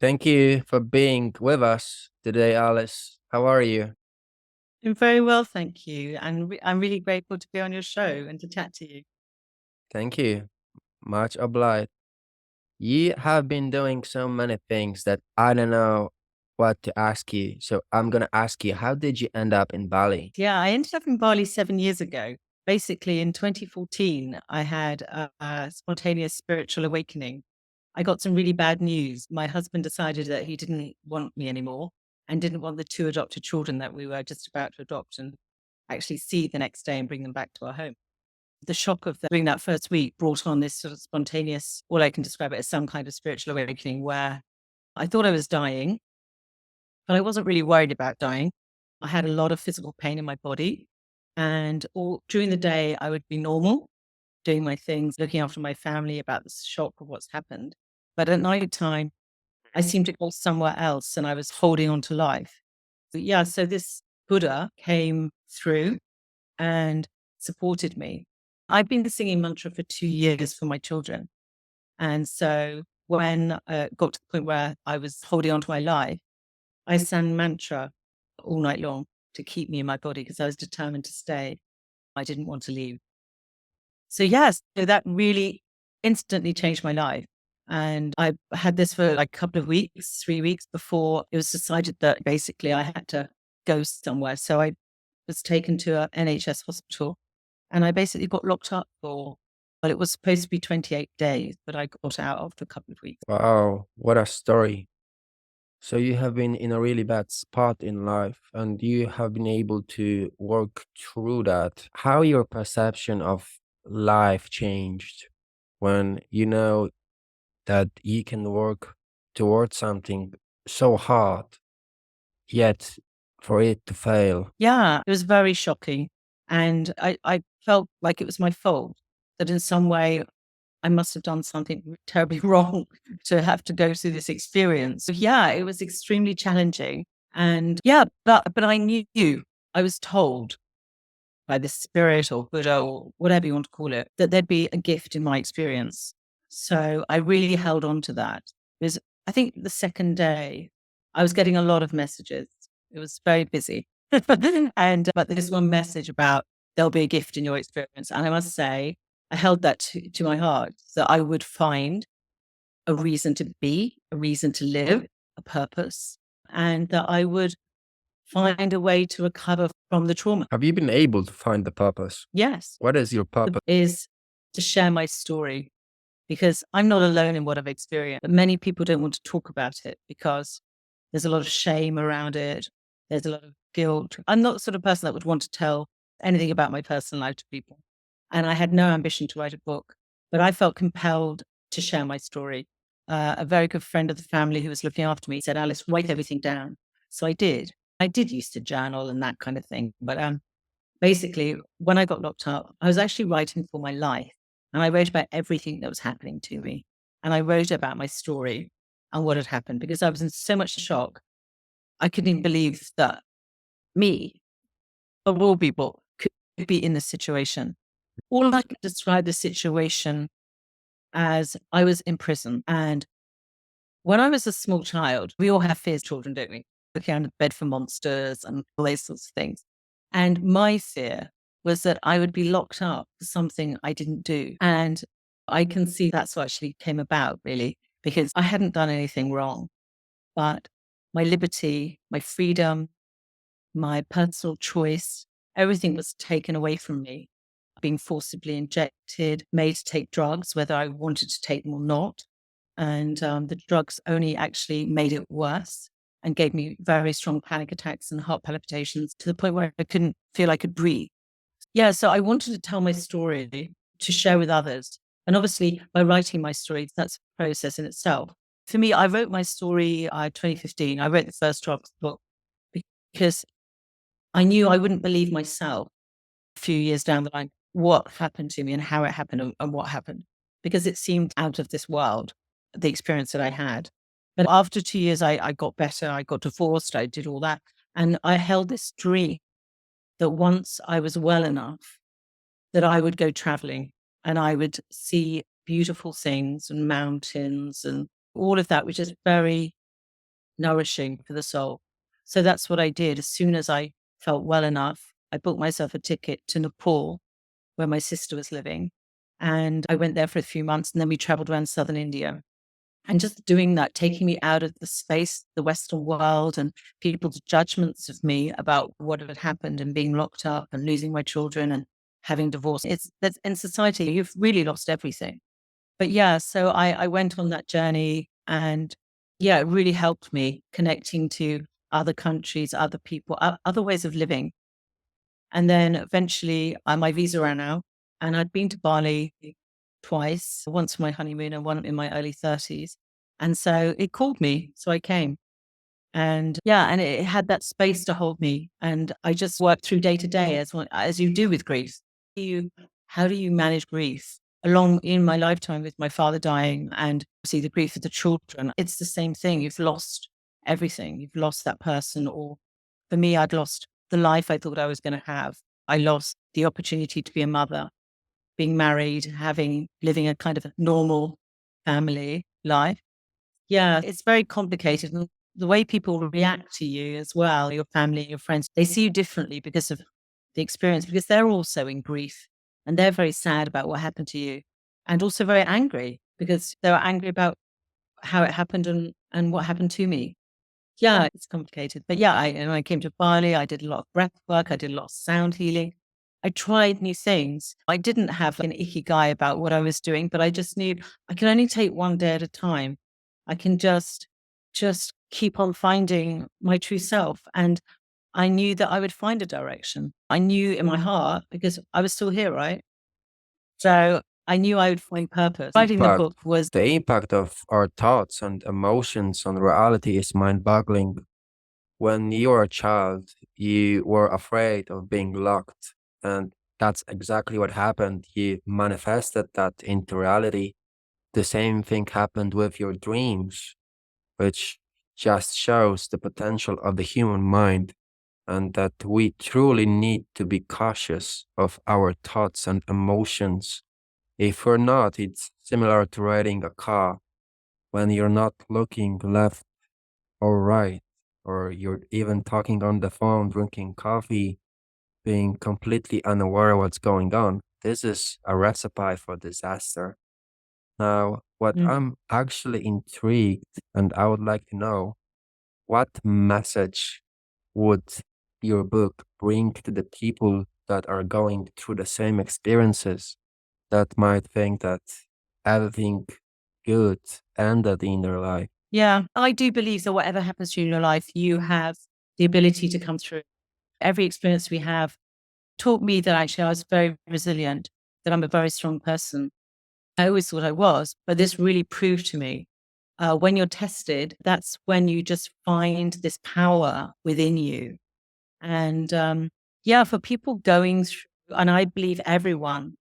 Thank you for being with us today, Alice. How are you? I'm very well, thank you. And I'm really grateful to be on your show and to chat to you. Thank you. Much obliged. You have been doing so many things that I don't know what to ask you. So I'm going to ask you, how did you end up in Bali? Yeah, I ended up in Bali 7 years ago. Basically, in 2014, I had a spontaneous spiritual awakening. I got some really bad news. My husband decided that he didn't want me anymore and didn't want the two adopted children that we were just about to adopt and actually see the next day and bring them back to our home. The shock of doing that first week brought on this sort of spontaneous, all I can describe it as some kind of spiritual awakening where I thought I was dying, but I wasn't really worried about dying. I had a lot of physical pain in my body. And all during the day, I would be normal, doing my things, looking after my family about the shock of what's happened. But at night time, I seemed to go somewhere else and I was holding on to life. But yeah, so this Buddha came through and supported me. I've been singing mantra for 2 years for my children. And so when I got to the point where I was holding on to my life, I sang mantra all night long to keep me in my body because I was determined to stay. I didn't want to leave. So, yes, so that really instantly changed my life. And I had this for like a couple of weeks, 3 weeks before it was decided that basically I had to go somewhere. So I was taken to a NHS hospital and I basically got locked up for, well, it was supposed to be 28 days, but I got out after a couple of weeks. Wow, what a story. So you have been in a really bad spot in life and you have been able to work through that. How your perception of life changed when you know that you can work towards something so hard, yet for it to fail. Yeah, it was very shocking. And I felt like it was my fault that in some way I must have done something terribly wrong to have to go through this experience. So yeah, it was extremely challenging. And yeah, but I knew, I was told by the spirit or Buddha or whatever you want to call it, that there'd be a gift in my experience. So I really held on to that because I think the second day I was getting a lot of messages. It was very busy. And but there's one message about there'll be a gift in your experience. And I must say, I held that to my heart that I would find a reason to be, a reason to live, a purpose, and that I would find a way to recover from the trauma. Have you been able to find the purpose? Yes, What is your purpose? is to share my story because I'm not alone in what I've experienced, but many people don't want to talk about it because there's a lot of shame around it. There's a lot of guilt. I'm not the sort of person that would want to tell anything about my personal life to people. And I had no ambition to write a book, but I felt compelled to share my story. A very good friend of the family who was looking after me said, Alice, write everything down. So I did. I did used to journal and that kind of thing. But basically, when I got locked up, I was actually writing for my life. And I wrote about everything that was happening to me. And I wrote about my story and what had happened because I was in so much shock. I couldn't even believe that me, of all people, could be in this situation. All I could describe the situation as I was in prison. And when I was a small child, we all have fears, children, don't we? Looking under the bed for monsters and all those sorts of things. And my fear was that I would be locked up for something I didn't do. And I can see that's what actually came about, really, because I hadn't done anything wrong. But my liberty, my freedom, my personal choice, everything was taken away from me, being forcibly injected, made to take drugs, whether I wanted to take them or not. And the drugs only actually made it worse and gave me very strong panic attacks and heart palpitations to the point where I couldn't feel I could breathe. Yeah, so I wanted to tell my story to share with others. And obviously, by writing my story, that's a process in itself. For me, I wrote my story 2015. I wrote the first draft of the book because I knew I wouldn't believe myself a few years down the line what happened to me and how it happened and what happened because it seemed out of this world, the experience that I had. But after 2 years, I got better. I got divorced. I did all that. And I held this dream that once I was well enough, that I would go traveling and I would see beautiful things and mountains and all of that, which is very nourishing for the soul. So that's what I did. As soon as I felt well enough, I booked myself a ticket to Nepal, where my sister was living. And I went there for a few months, and then we traveled around southern India. And just doing that, taking me out of the space, the Western world, and people's judgments of me about what had happened and being locked up and losing my children and having divorce. It's that's in society, you've really lost everything. But yeah, so I went on that journey, and yeah, it really helped me connecting to other countries, other people, other ways of living. And then eventually my visa ran out, and I'd been to Bali twice, once for my honeymoon and one in my early 30s. And so it called me. So I came. And yeah, and it had that space to hold me. And I just worked through day to day as you do with grief. You, how do you manage grief? Along in my lifetime with my father dying and see the grief of the children, it's the same thing. You've lost everything. You've lost that person. Or for me, I'd lost the life I thought I was going to have. I lost the opportunity to be a mother, being married, living a kind of a normal family life. Yeah, it's very complicated. And the way people react to you as well, your family, your friends, they see you differently because of the experience, because they're also in grief and they're very sad about what happened to you, and also very angry because they were angry about how it happened and what happened to me. Yeah, it's complicated. But yeah, and I came to Bali, I did a lot of breath work, I did a lot of sound healing. I tried new things. I didn't have an ikigai about what I was doing, but I just knew I can only take one day at a time. I can just keep on finding my true self. And I knew that I would find a direction. I knew in my heart, because I was still here, right? So I knew I would find purpose. Writing the Impact, book was the impact of our thoughts and emotions on reality is mind-boggling. When you were a child, you were afraid of being locked, and that's exactly what happened. You manifested that into reality. The same thing happened with your dreams, which just shows the potential of the human mind, and that we truly need to be cautious of our thoughts and emotions. If we're not, it's similar to riding a car. When you're not looking left or right, or you're even talking on the phone, drinking coffee, being completely unaware of what's going on, this is a recipe for disaster. Now, what mm, I'm actually intrigued and I would like to know, what message would your book bring to the people that are going through the same experiences, that might think that everything good ended in their life? yeah, I do believe that whatever happens to you in your life, you have the ability to come through. Every experience we have taught me that actually I was very resilient, that I'm a very strong person. I always thought I was, but this really proved to me when you're tested, that's when you just find this power within you. And yeah, for people going through, and I believe everyone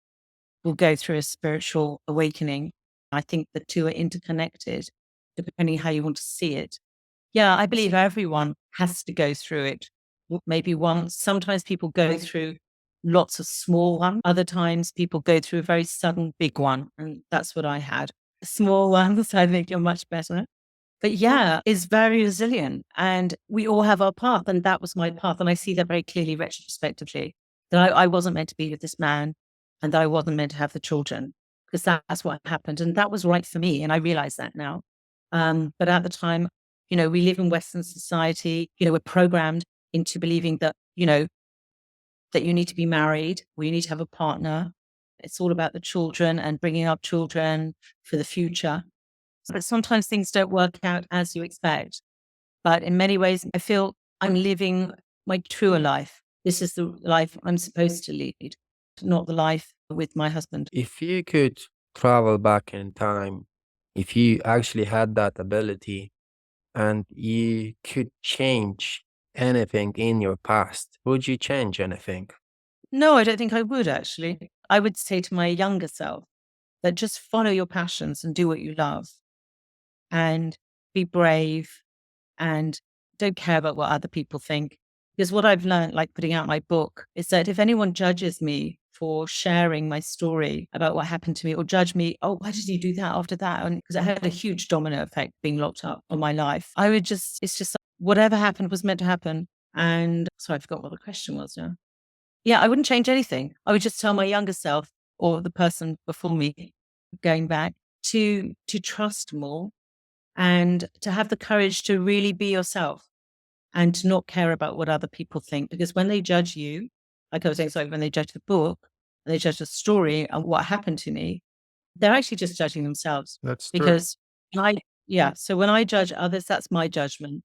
will go through a spiritual awakening. I think the two are interconnected, depending how you want to see it. Yeah, I believe everyone has to go through it. Maybe once. Sometimes people go through lots of small ones. Other times people go through a very sudden big one. And that's what I had. Small ones, I think you're much better. But yeah, is very resilient. And we all have our path. And that was my path. And I see that very clearly retrospectively, that I wasn't meant to be with this man and that I wasn't meant to have the children, because that's what happened. And that was right for me. And I realize that now. But at the time, we live in Western society, we're programmed into believing that, that you need to be married or you need to have a partner. It's all about the children and bringing up children for the future. But sometimes things don't work out as you expect. But in many ways, I feel I'm living my truer life. This is the life I'm supposed to lead, not the life with my husband. If you could travel back in time, if you actually had that ability and you could change anything in your past, would you change anything? No, I don't think I would actually. I would say to my younger self that just follow your passions and do what you love and be brave and don't care about what other people think. Because what I've learned, like putting out my book, is that if anyone judges me for sharing my story about what happened to me or judge me. Oh, why did you do that after that? And because it had a huge domino effect being locked up on my life. It's just whatever happened was meant to happen. And sorry, I forgot what the question was now. Yeah, I wouldn't change anything. I would just tell my younger self or the person before me going back to trust more and to have the courage to really be yourself and to not care about what other people think. Because when they judge you, like I was saying, sorry, when they judge the book, and they judge the story and what happened to me, they're actually just judging themselves. That's true. Because yeah, so when I judge others, that's my judgment.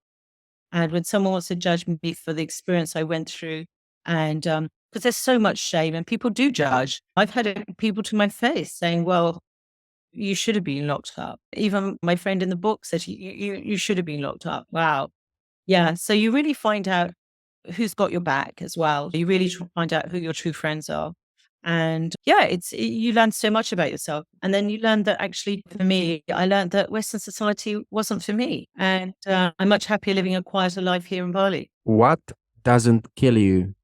And when someone wants to judge me for the experience I went through, and because there's so much shame and people do judge. I've had people to my face saying, well, you should have been locked up. Even my friend in the book said, you should have been locked up. Wow. Yeah. So you really find out who's got your back as well. You really find out who your true friends are. And yeah, you learn so much about yourself. And then you learn that actually, for me, I learned that Western society wasn't for me. And I'm much happier living a quieter life here in Bali. What doesn't kill you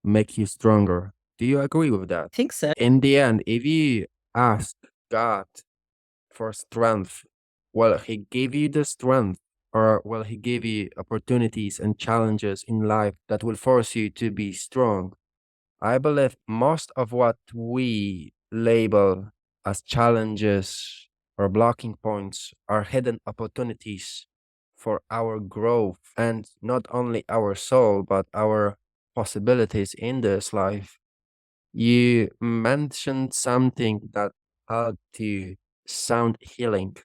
make you stronger? Do you agree with that? I think so. In the end, if you ask God for strength, will He give you the strength, or will He give you opportunities and challenges in life that will force you to be strong? I believe most of what we label as challenges or blocking points are hidden opportunities for our growth, and not only our soul, but our possibilities in this life. You mentioned something that had to sound healing.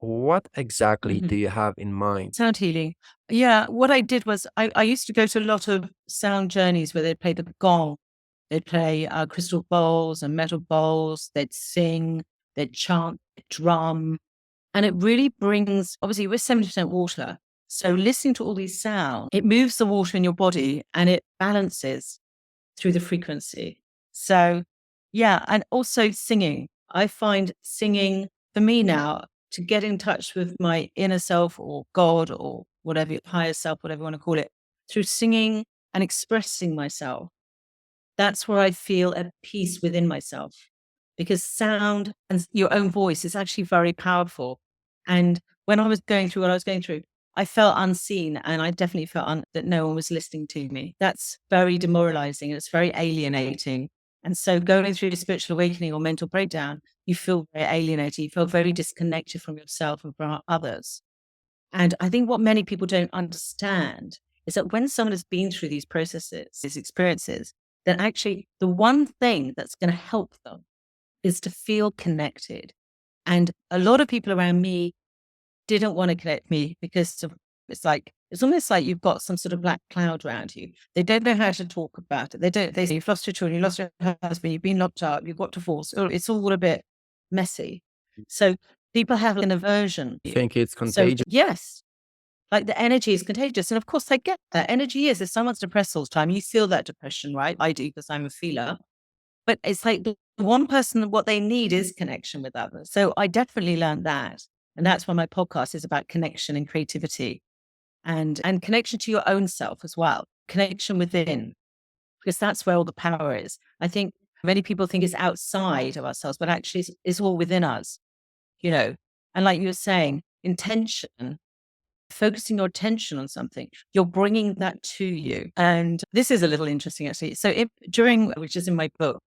What exactly do Mhm. you have in mind? Sound healing. Yeah. What I did was I used to go to a lot of sound journeys where they'd play the gong, they'd play crystal bowls and metal bowls, they'd sing, they'd chant, drum. And it really brings, obviously, we're 70% water. So listening to all these sounds, it moves the water in your body and it balances through the frequency. So, yeah. And also singing. I find singing for me now to get in touch with my inner self or God or whatever, higher self, whatever you want to call it, through singing and expressing myself. That's where I feel at peace within myself, because sound and your own voice is actually very powerful. And when I was going through what I was going through, I felt unseen, and I definitely felt that no one was listening to me. That's very demoralizing and it's very alienating. And so going through the spiritual awakening or mental breakdown, you feel very alienated, you feel very disconnected from yourself and from others. And I think what many people don't understand is that when someone has been through these processes, these experiences, then actually the one thing that's going to help them is to feel connected. And a lot of people around me didn't want to connect me because it's almost like you've got some sort of black cloud around you. They don't know how to talk about it. They say you've lost your children, you lost your husband, you've been locked up, you've got divorced. It's all a bit messy. So people have an aversion to you. Think it's So contagious? yes, like the energy is contagious. And of course, I get that. Energy is, if someone's depressed all the time, you feel that depression, right? I do because I'm a feeler. But it's like the one person, what they need is connection with others. So I definitely learned that. And that's why my podcast is about connection and creativity and connection to your own self as well, connection within, because that's where all the power is. I think many people think it's outside of ourselves, but actually it's all within us, you know. And like you were saying, intention, focusing your attention on something, you're bringing that to you. And this is a little interesting, actually. So, which is in my book,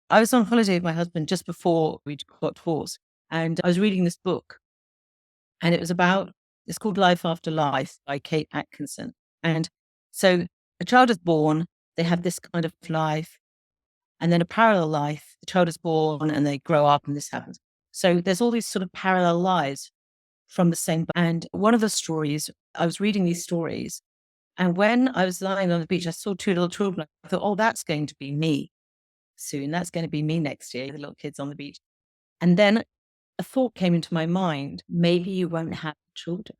I was on holiday with my husband just before we got divorced, and I was reading this book, and it's called Life After Life by Kate Atkinson. And so, a child is born, they have this kind of life, and then a parallel life, the child is born and they grow up, and this happens. So, there's all these sort of parallel lives from the same. And one of the stories, I was reading these stories, and when I was lying on the beach, I saw two little children. I thought, oh, that's going to be me soon. That's going to be me next year, the little kids on the beach. And then a thought came into my mind, maybe you won't have children.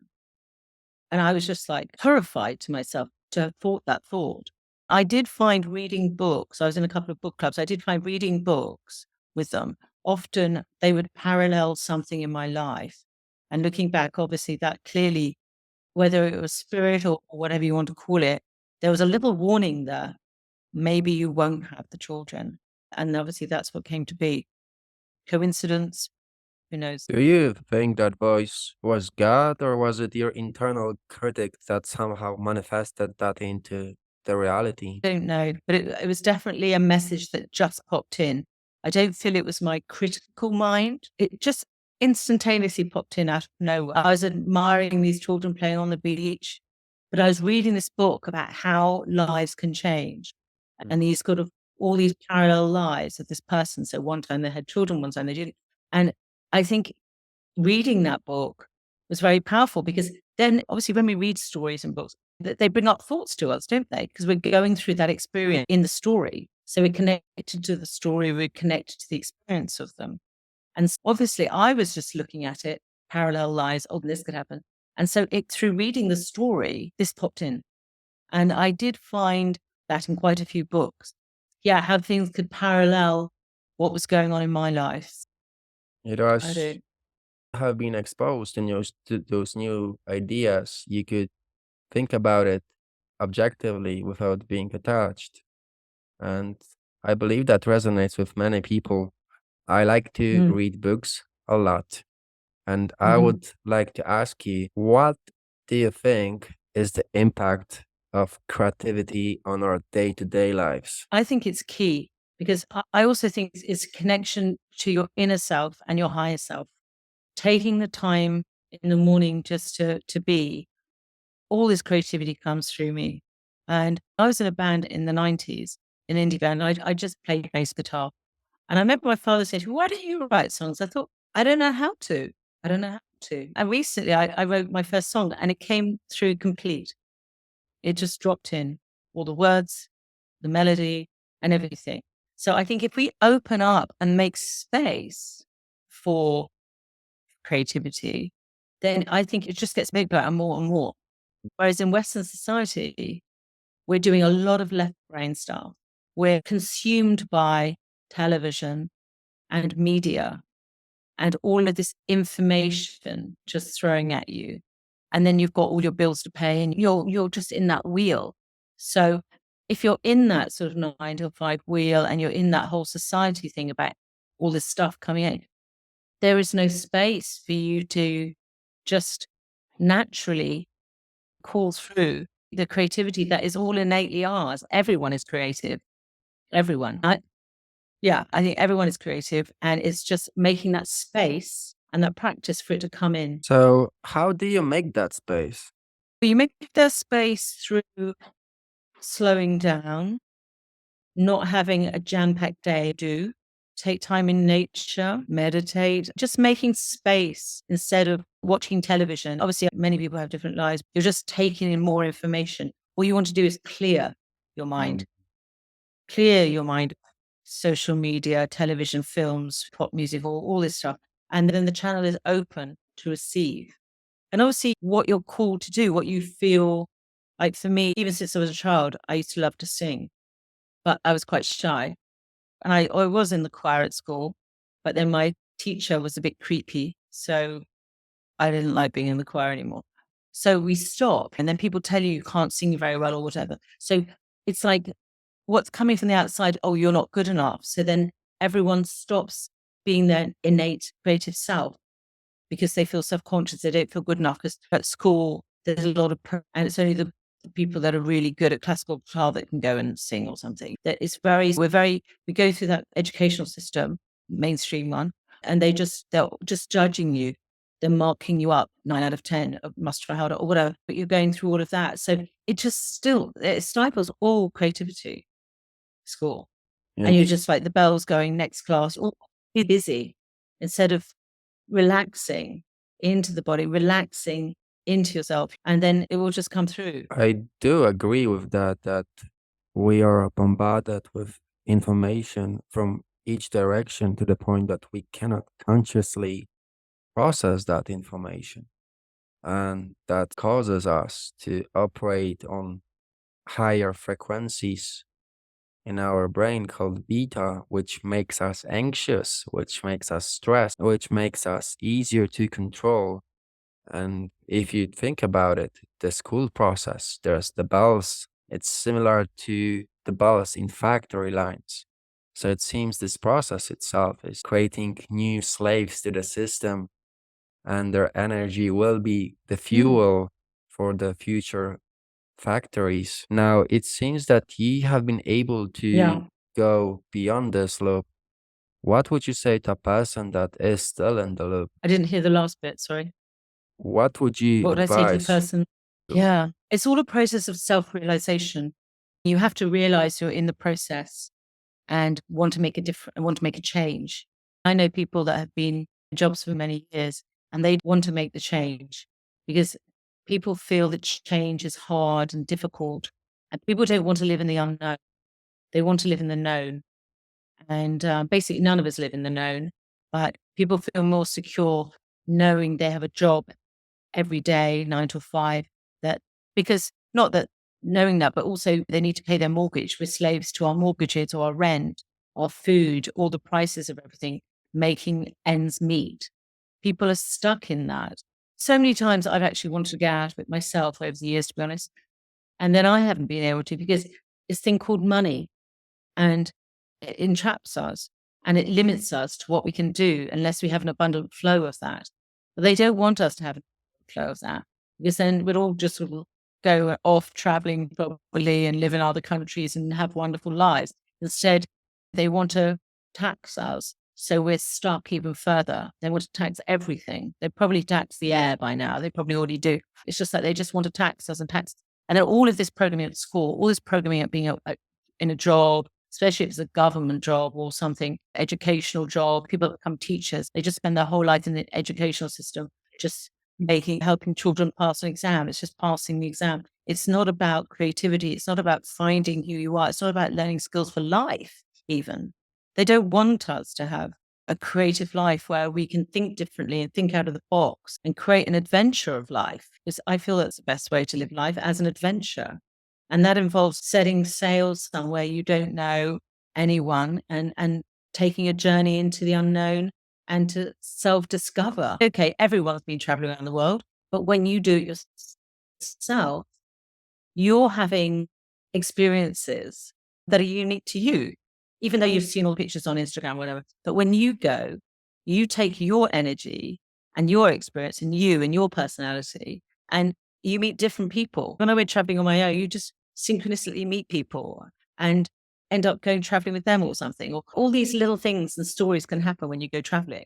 And I was just like horrified to myself to have thought that thought. I did find reading books, I was in a couple of book clubs, I did find reading books with them. Often they would parallel something in my life. And looking back, obviously, that clearly, whether it was spirit or whatever you want to call it, there was a little warning there. Maybe you won't have the children. And obviously that's what came to be. Coincidence? Who knows? Do you think that voice was God, or was it your internal critic that somehow manifested that into the reality? Don't know, but it was definitely a message that just popped in. I don't feel it was my critical mind. It just instantaneously popped in out of nowhere. I was admiring these children playing on the beach, but I was reading this book about how lives can change and these sort of all these parallel lives of this person. So one time they had children, one time they didn't. And I think reading that book was very powerful because then obviously when we read stories and books, they bring up thoughts to us, don't they? Because we're going through that experience in the story. So we're connected to the story, we're connected to the experience of them. And obviously I was just looking at it, parallel lives, oh, this could happen. And so through reading the story, this popped in. And I did find that in quite a few books. Yeah, how things could parallel what was going on in my life. It I was do. have been exposed in those new ideas. You could think about it objectively without being attached. And I believe that resonates with many people. I like to Mm. read books a lot. And I Mhm. would like to ask you, what do you think is the impact of creativity on our day-to-day lives? I think it's key because I also think it's a connection to your inner self and your higher self. Taking the time in the morning just to be, all this creativity comes through me. And I was in a band in the 90s, an indie band. I just played bass guitar. And I remember my father said, "Why don't you write songs?" I thought, I don't know how to. I don't know how to. And recently I wrote my first song and it came through complete. It just dropped in all the words, the melody, and everything. So I think if we open up and make space for creativity, then I think it just gets bigger and more and more. Whereas in Western society, we're doing a lot of left brain stuff. We're consumed by television and media and all of this information just throwing at you. And then you've got all your bills to pay and you're just in that wheel. So if you're in that sort of 9 to 5 wheel and you're in that whole society thing about all this stuff coming in, there is no space for you to just naturally call through the creativity that is all innately ours. Everyone is creative. Everyone. Yeah, I think everyone is creative and it's just making that space and that practice for it to come in. So, how do you make that space? But you make that space through slowing down, not having a jam-packed day. Take time in nature, meditate, just making space instead of watching television. Obviously, many people have different lives. You're just taking in more information. All you want to do is Mm. clear your mind, social media, television, films, pop music, all this stuff. And then the channel is open to receive. And obviously, what you're called to do, what you feel like for me, even since I was a child, I used to love to sing, but I was quite shy. And I was in the choir at school, but then my teacher was a bit creepy. So I didn't like being in the choir anymore. So we stop, and then people tell you can't sing very well or whatever. So it's like what's coming from the outside, oh, you're not good enough. So then everyone stops being their innate creative self because they feel self-conscious. They don't feel good enough because at school, there's a lot of, and it's only the people that are really good at classical guitar that can go and sing or something. That it's we go through that educational system, mainstream one, and they're just judging you. They're marking you up 9 out of 10, must try harder or whatever, but you're going through all of that. So it stifles all creativity, school. And you're Yes. just like the bells going next class, all busy instead of relaxing into the body, relaxing into yourself, and then it will just come through. I do agree with that, that we are bombarded with information from each direction to the point that we cannot consciously process that information. And that causes us to operate on higher frequencies in our brain called beta, which makes us anxious, which makes us stressed, which makes us easier to control. And if you think about it, the school process, there's the bells. It's similar to the bells in factory lines. So it seems this process itself is creating new slaves to the system, and their energy will be the Mm. fuel for the future factories. Now, it seems that ye have been able to Yeah. go beyond this loop. What would you say to a person that is still in the loop? I didn't hear the last bit, sorry. What would you What would I say to the advise? person? Yeah. It's all a process of self-realization. You have to realize you're in the process and want to make a different, want to make a change. I know people that have been in jobs for many years and they want to make the change because people feel that change is hard and difficult, and people don't want to live in the unknown. They want to live in the known. And basically, none of us live in the known, but people feel more secure knowing they have a job every day, 9 to 5, that because not that knowing that, but also they need to pay their mortgage. We're slaves to our mortgages or our rent, our food, all the prices of everything, making ends meet. People are stuck in that. So many times I've actually wanted to get out of it myself over the years, to be honest. And then I haven't been able to because this thing called money, and it entraps us and it limits us to what we can do unless we have an abundant flow of that. But they don't want us to have a flow of that because then we'd all just sort of go off traveling properly and live in other countries and have wonderful lives. Instead, they want to tax us. So we're stuck even further. They want to tax everything. They probably tax the air by now. They probably already do. It's just that they just want to tax us and tax. And then all of this programming at school, all this programming at being in a job, especially if it's a government job or something, educational job, people that become teachers, they just spend their whole life in the educational system, just helping children pass an exam. It's just passing the exam. It's not about creativity. It's not about finding who you are. It's not about learning skills for life, even. They don't want us to have a creative life where we can think differently and think out of the box and create an adventure of life. Because I feel that's the best way to live life, as an adventure. And that involves setting sail somewhere you don't know anyone, and taking a journey into the unknown and to self-discover. Okay, everyone's been traveling around the world, but when you do it yourself, you're having experiences that are unique to you, even though you've seen all the pictures on Instagram, whatever. But when you go, you take your energy and your experience and you and your personality, and you meet different people. When I went traveling on my own, you just synchronistically meet people and end up going traveling with them or something. Or all these little things and stories can happen when you go traveling.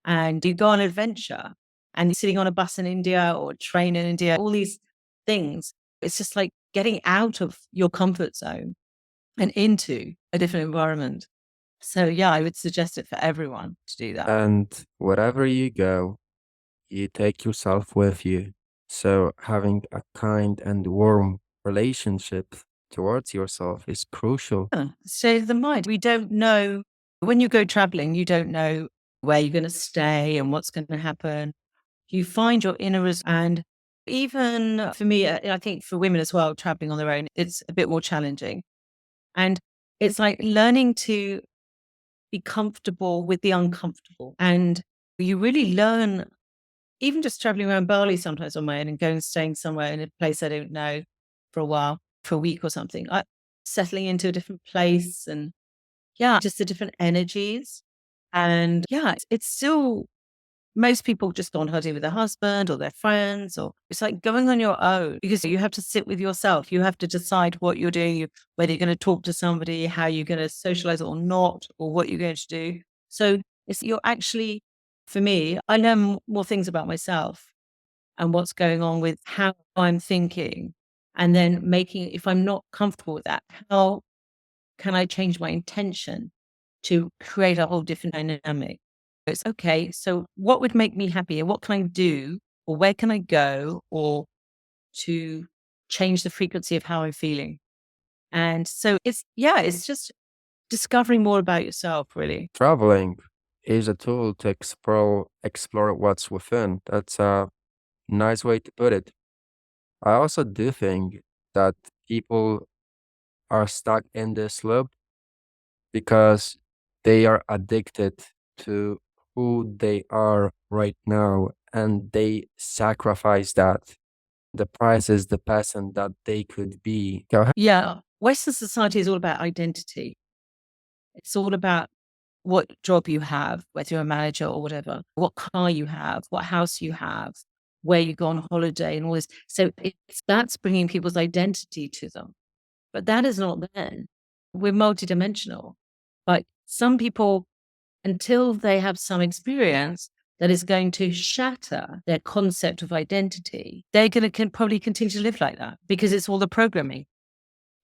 And you go on an adventure and you're sitting on a bus in India or a train in India, all these things. It's just like getting out of your comfort zone and into a different environment. So yeah, I would suggest it for everyone to do that. And wherever you go, you take yourself with you. So having a kind and warm relationship towards yourself is crucial. Yeah, state of the mind. We don't know when you go traveling, you don't know where you're going to stay and what's going to happen. You find your and even for me, I think for women as well, traveling on their own, it's a bit more challenging. And it's like learning to be comfortable with the uncomfortable. And you really learn, even just traveling around Bali sometimes on my own and going staying somewhere in a place I don't know for a while, for a week or something, settling into a different place, and yeah, just the different energies. And yeah, it's still, most people just go on holiday with their husband or their friends, or it's like going on your own because you have to sit with yourself. You have to decide what you're doing, whether you're going to talk to somebody, how you're going to socialize or not, or what you're going to do. So you're actually, for me, I learn more things about myself and what's going on with how I'm thinking. And then making, if I'm not comfortable with that, how can I change my intention to create a whole different dynamic? It's okay. So, what would make me happier? What can I do? Or where can I go? Or to change the frequency of how I'm feeling? And so it's just discovering more about yourself, really. Traveling is a tool to explore what's within. That's a nice way to put it. I also do think that people are stuck in this loop because they are addicted to who they are right now, and they sacrifice that. The price is the person that they could be. Go ahead. Yeah. Western society is all about identity. It's all about what job you have, whether you're a manager or whatever, what car you have, what house you have, where you go on holiday and all this. So that's bringing people's identity to them. But that is not then. We're multidimensional. But some people, until they have some experience that is going to shatter their concept of identity, they're going to probably continue to live like that because it's all the programming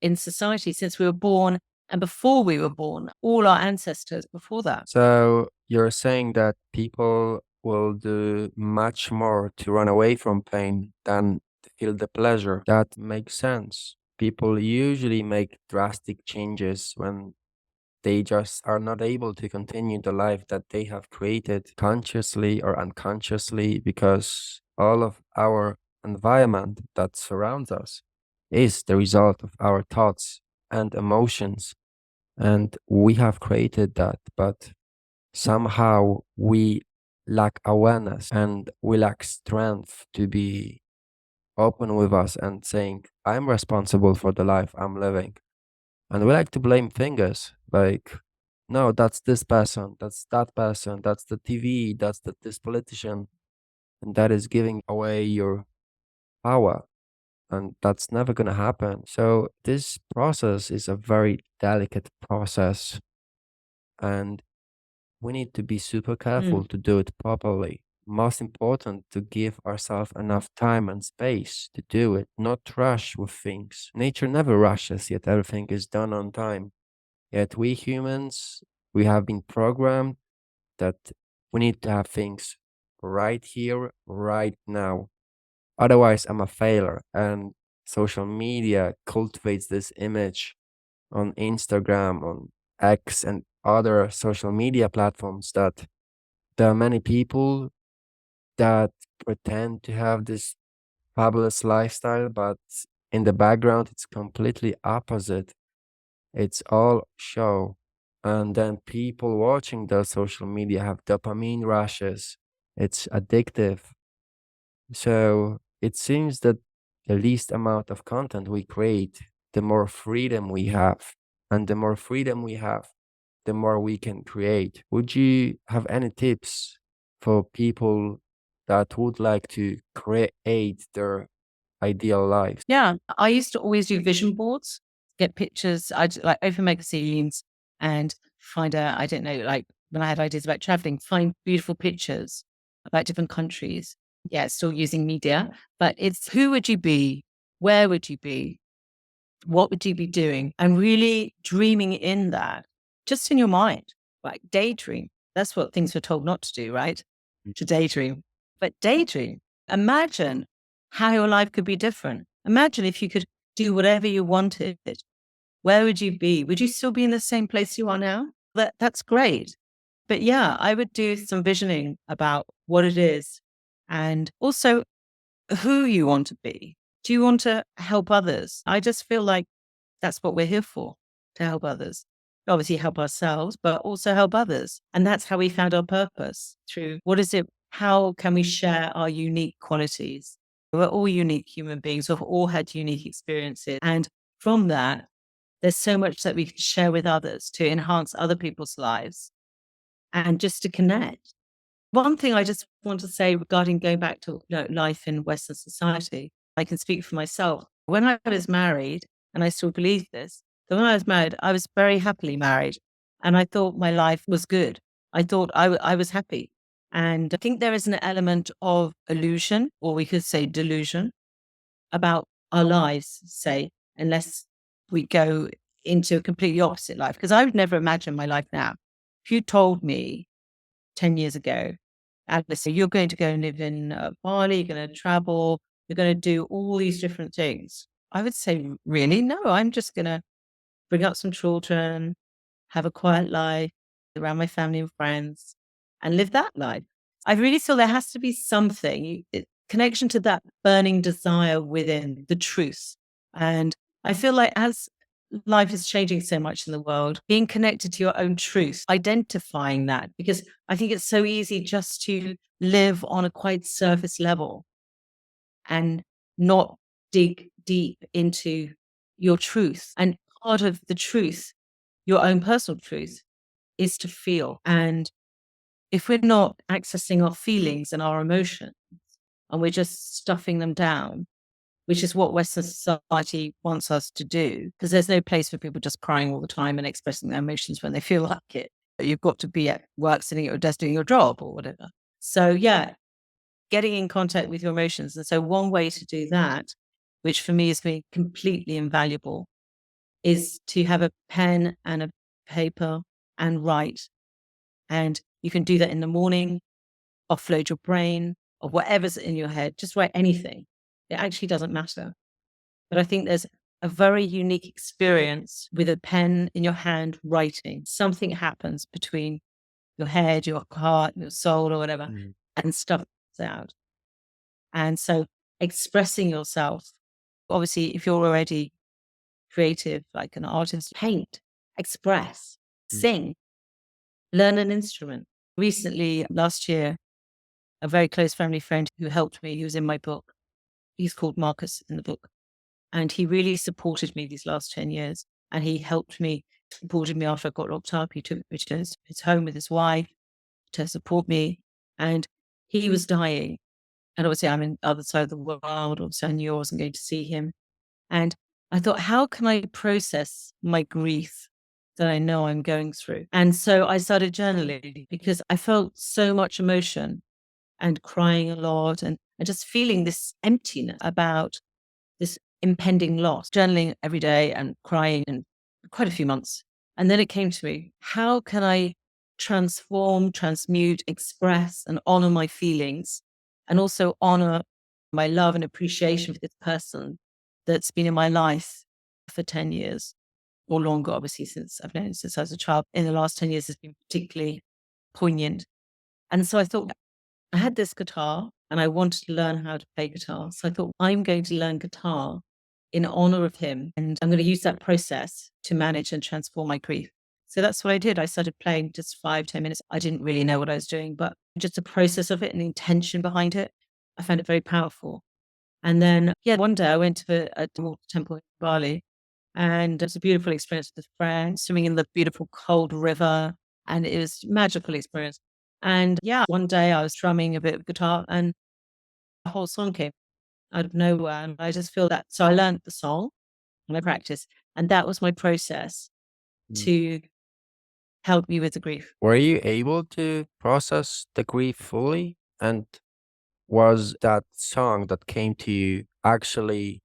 in society since we were born and before we were born, all our ancestors before that. So you're saying that people will do much more to run away from pain than to feel the pleasure. That makes sense. People usually make drastic changes when they just are not able to continue the life that they have created consciously or unconsciously because all of our environment that surrounds us is the result of our thoughts and emotions. And we have created that, but somehow we lack awareness and we lack strength to be open with us and saying, I'm responsible for the life I'm living. And we like to blame fingers like, no, that's this person, that's that person, that's the TV, this politician. And that is giving away your power. And that's never going to happen. So, this process is a very delicate process. And we need to be super Mm. careful to do it properly. Most important, to give ourselves enough time and space to do it, not rush with things. Nature never rushes, yet everything is done on time. Yet we humans, we have been programmed that we need to have things right here, right now. Otherwise, I'm a failure. And social media cultivates this image on Instagram, on X, and other social media platforms that there are many people that pretend to have this fabulous lifestyle, but in the background, it's completely opposite. It's all show. And then people watching the social media have dopamine rushes. It's addictive. So it seems that the least amount of content we create, the more freedom we have. And the more freedom we have, the more we can create. Would you have any tips for people that would like to create their ideal life? Yeah, I used to always do vision boards, get pictures. I'd like open magazines and find out, I don't know, like when I had ideas about traveling, find beautiful pictures about different countries. Yeah, it's still using media, but it's who would you be? Where would you be? What would you be doing? And really dreaming in that, just in your mind, like daydream. That's what things we're told not to do, right? To daydream. But daydream. Imagine how your life could be different. Imagine if you could do whatever you wanted. Where would you be? Would you still be in the same place you are now? That's great. But yeah, I would do some visioning about what it is and also who you want to be. Do you want to help others? I just feel like that's what we're here for, to help others. Obviously, help ourselves, but also help others. And that's how we found our purpose through what is it? How can we share our unique qualities? We're all unique human beings. We've all had unique experiences. And from that, there's so much that we can share with others to enhance other people's lives and just to connect. One thing I just want to say regarding going back to life in Western society, I can speak for myself. When I was married, and I still believe this, that when I was married, I was very happily married. And I thought my life was good. I thought I was happy. And I think there is an element of illusion, or we could say delusion, about our lives, say, unless we go into a completely opposite life. Because I would never imagine my life now. If you told me 10 years ago, Alice, you're going to go and live in Bali, you're going to travel, you're going to do all these different things. I would say, really? No, I'm just going to bring up some children, have a quiet life around my family and friends, and live that life. I really feel there has to be something, connection to that burning desire within the truth. And I feel like as life is changing so much in the world, being connected to your own truth, identifying that, because I think it's so easy just to live on a quite surface level and not dig deep into your truth. And part of the truth, your own personal truth is to feel. And if we're not accessing our feelings and our emotions and we're just stuffing them down, which is what Western society wants us to do, because there's no place for people just crying all the time and expressing their emotions when they feel like it. You've got to be at work, sitting at your desk doing your job or whatever. So, yeah, getting in contact with your emotions. And so, one way to do that, which for me has been completely invaluable, is to have a pen and a paper and write. And you can do that in the morning, offload your brain or whatever's in your head, just write anything. It actually doesn't matter. But I think there's a very unique experience with a pen in your hand writing. Something happens between your head, your heart, your soul, or whatever, and stuff comes out. And so expressing yourself, obviously, if you're already creative, like an artist, paint, express, sing, learn an instrument. Recently, last year, a very close family friend who helped me, he was in my book. He's called Marcus in the book. And he really supported me these last 10 years. And he helped me, supported me after I got locked up. He took me to his home with his wife to support me. And he was dying. And obviously, I'm in the other side of the world. Obviously, I knew I wasn't going to see him. And I thought, how can I process my grief that I know I'm going through? And so I started journaling because I felt so much emotion and crying a lot and just feeling this emptiness about this impending loss, journaling every day and crying in quite a few months. And then it came to me, how can I transform, transmute, express, and honor my feelings and also honor my love and appreciation for this person that's been in my life for 10 years or longer, obviously, since I've known him since I was a child. In the last 10 years has been particularly poignant. And so I thought, I had this guitar and I wanted to learn how to play guitar. So I thought, I'm going to learn guitar in honor of him. And I'm going to use that process to manage and transform my grief. So that's what I did. I started playing just 5-10 minutes. I didn't really know what I was doing, but just the process of it and the intention behind it, I found it very powerful. And then, one day I went to a water temple in Bali and it was a beautiful experience with friends, swimming in the beautiful cold river. And it was a magical experience. And one day I was strumming a bit of guitar and a whole song came out of nowhere. And I just feel that. So I learned the song and I practiced. And that was my process to help me with the grief. Were you able to process the grief fully? And was that song that came to you actually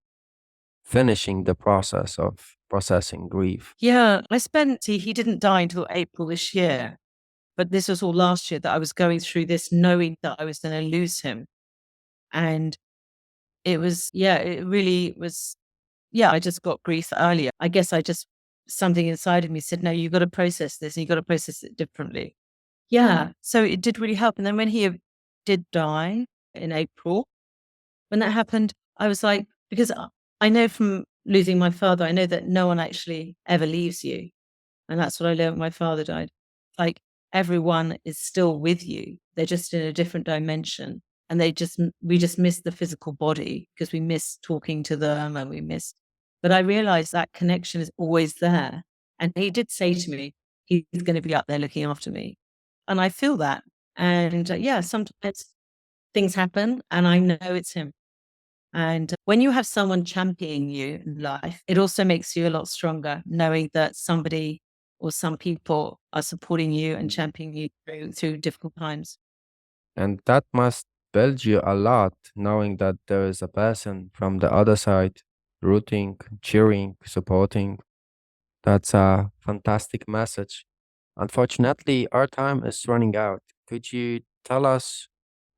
finishing the process of processing grief? Yeah, he didn't die until April this year. But this was all last year that I was going through this, knowing that I was going to lose him. And it was, it really was, I just got grief earlier. I guess something inside of me said, no, you've got to process this and you've got to process it differently. Yeah. So it did really help. And then when he did die in April, when that happened, I was like, because I know from losing my father, I know that no one actually ever leaves you. And that's what I learned when my father died. Like, everyone is still with you. They're just in a different dimension. And we just miss the physical body because we miss talking to them and but I realized that connection is always there. And he did say to me, he's going to be up there looking after me. And I feel that. And sometimes things happen and I know it's him. And when you have someone championing you in life, it also makes you a lot stronger, knowing that somebody or some people are supporting you and championing you through difficult times. And that must build you a lot, knowing that there is a person from the other side rooting, cheering, supporting. That's a fantastic message. Unfortunately, our time is running out. Could you tell us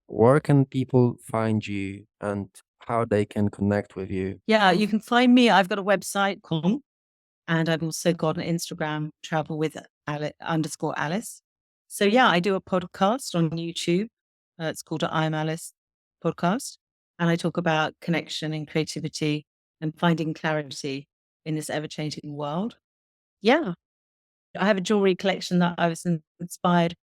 where can people find you and how they can connect with you? Yeah, you can find me. I've got a website called, and I've also got an Instagram, travel with Alice_Alice. So I do a podcast on YouTube. It's called I'm Alice podcast. And I talk about connection and creativity and finding clarity in this ever-changing world. Yeah. I have a jewelry collection that I was inspired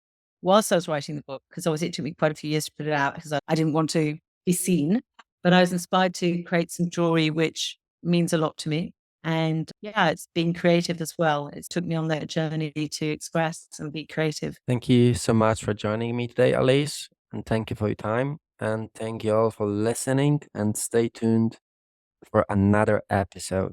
whilst I was writing the book, because obviously it took me quite a few years to put it out because I didn't want to be seen. But I was inspired to create some jewelry which means a lot to me. And yeah, it's been creative as well. It's took me on that journey to express and be creative. Thank you so much for joining me today, Alice, and thank you for your time. And thank you all for listening, and stay tuned for another episode.